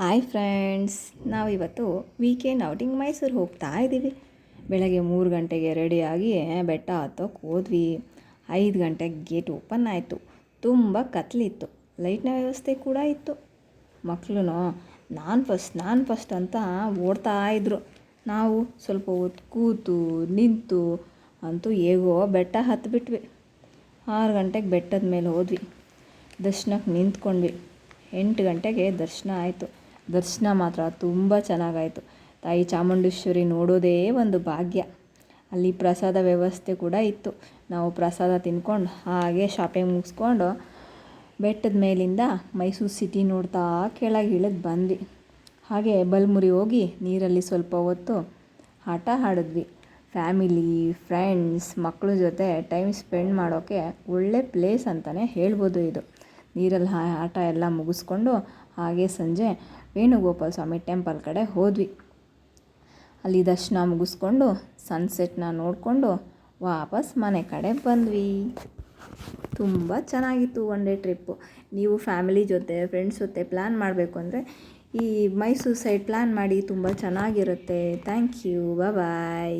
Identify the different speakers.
Speaker 1: Hi friends, ನಾವಿವತ್ತು weekend outing Mysuru ಹೋಗ್ತಾ ಇದ್ದೀವಿ. ಬೆಳಗ್ಗೆ 3 ಗಂಟೆಗೆ ರೆಡಿಯಾಗಿ ಬೆಟ್ಟ ಹತ್ತೋಕೆ ಹೋದ್ವಿ. 5 ಗಂಟೆಗೆ ಗೇಟ್ ಓಪನ್ ಆಯಿತು. ತುಂಬ ಕತ್ಲಿತ್ತು. ಲೈಟ್ನ ವ್ಯವಸ್ಥೆ ಕೂಡ ಇತ್ತು. ಮಕ್ಕಳು ನಾನು ಫಸ್ಟ್ ಅಂತ ಓಡ್ತಾ ಇದ್ರು. ನಾವು ಸ್ವಲ್ಪ ಹೊತ್ತು ಕೂತು ನಿಂತು ಅಂತೂ ಹೇಗೋ ಬೆಟ್ಟ ಹತ್ತಿಬಿಟ್ವಿ. 6 ಗಂಟೆಗೆ ಬೆಟ್ಟದ ಮೇಲೆ ಹೋದ್ವಿ. ದರ್ಶನಕ್ಕೆ ನಿಂತ್ಕೊಂಡ್ವಿ. 8 ಗಂಟೆಗೆ ದರ್ಶನ ಆಯಿತು. ದರ್ಶನ ಮಾತ್ರ ತುಂಬ ಚೆನ್ನಾಗಾಯಿತು. ತಾಯಿ ಚಾಮುಂಡೇಶ್ವರಿ ನೋಡೋದೇ ಒಂದು ಭಾಗ್ಯ. ಅಲ್ಲಿ ಪ್ರಸಾದ ವ್ಯವಸ್ಥೆ ಕೂಡ ಇತ್ತು. ನಾವು ಪ್ರಸಾದ ತಿನ್ಕೊಂಡು ಹಾಗೆ ಶಾಪಿಂಗ್ ಮುಗಿಸ್ಕೊಂಡು ಬೆಟ್ಟದ ಮೇಲಿಂದ ಮೈಸೂರು ಸಿಟಿ ನೋಡ್ತಾ ಕೆಳಗೆ ಇಳಿದು ಬಂದ್ವಿ. ಹಾಗೆ ಬಲಮುರಿ ಹೋಗಿ ನೀರಲ್ಲಿ ಸ್ವಲ್ಪ ಹೊತ್ತು ಆಟ ಆಡಿದ್ವಿ. ಫ್ಯಾಮಿಲಿ, ಫ್ರೆಂಡ್ಸ್, ಮಕ್ಕಳ ಜೊತೆ ಟೈಮ್ ಸ್ಪೆಂಡ್ ಮಾಡೋಕ್ಕೆ ಒಳ್ಳೆ ಪ್ಲೇಸ್ ಅಂತಲೇ ಹೇಳ್ಬೋದು ಇದು. ನೀರಲ್ಲಿ ಆಟ ಎಲ್ಲ ಮುಗಿಸ್ಕೊಂಡು ಹಾಗೆ ಸಂಜೆ ವೇಣುಗೋಪಾಲ ಸ್ವಾಮಿ ಟೆಂಪಲ್ ಕಡೆ ಹೋದ್ವಿ. ಅಲ್ಲಿ ದರ್ಶನ ಮುಗಿಸ್ಕೊಂಡು ಸನ್ಸೆಟ್ನ ನೋಡಿಕೊಂಡು ವಾಪಸ್ ಮನೆ ಕಡೆ ಬಂದ್ವಿ. ತುಂಬ ಚೆನ್ನಾಗಿತ್ತು ಒನ್ ಡೇ ಟ್ರಿಪ್ಪು. ನೀವು ಫ್ಯಾಮಿಲಿ ಜೊತೆ ಫ್ರೆಂಡ್ಸ್ ಜೊತೆ ಪ್ಲ್ಯಾನ್ ಮಾಡಬೇಕು ಅಂದರೆ ಈ ಮೈಸೂರು ಸೈಡ್ ಪ್ಲ್ಯಾನ್ ಮಾಡಿ, ತುಂಬ ಚೆನ್ನಾಗಿರುತ್ತೆ. Thank you, bye.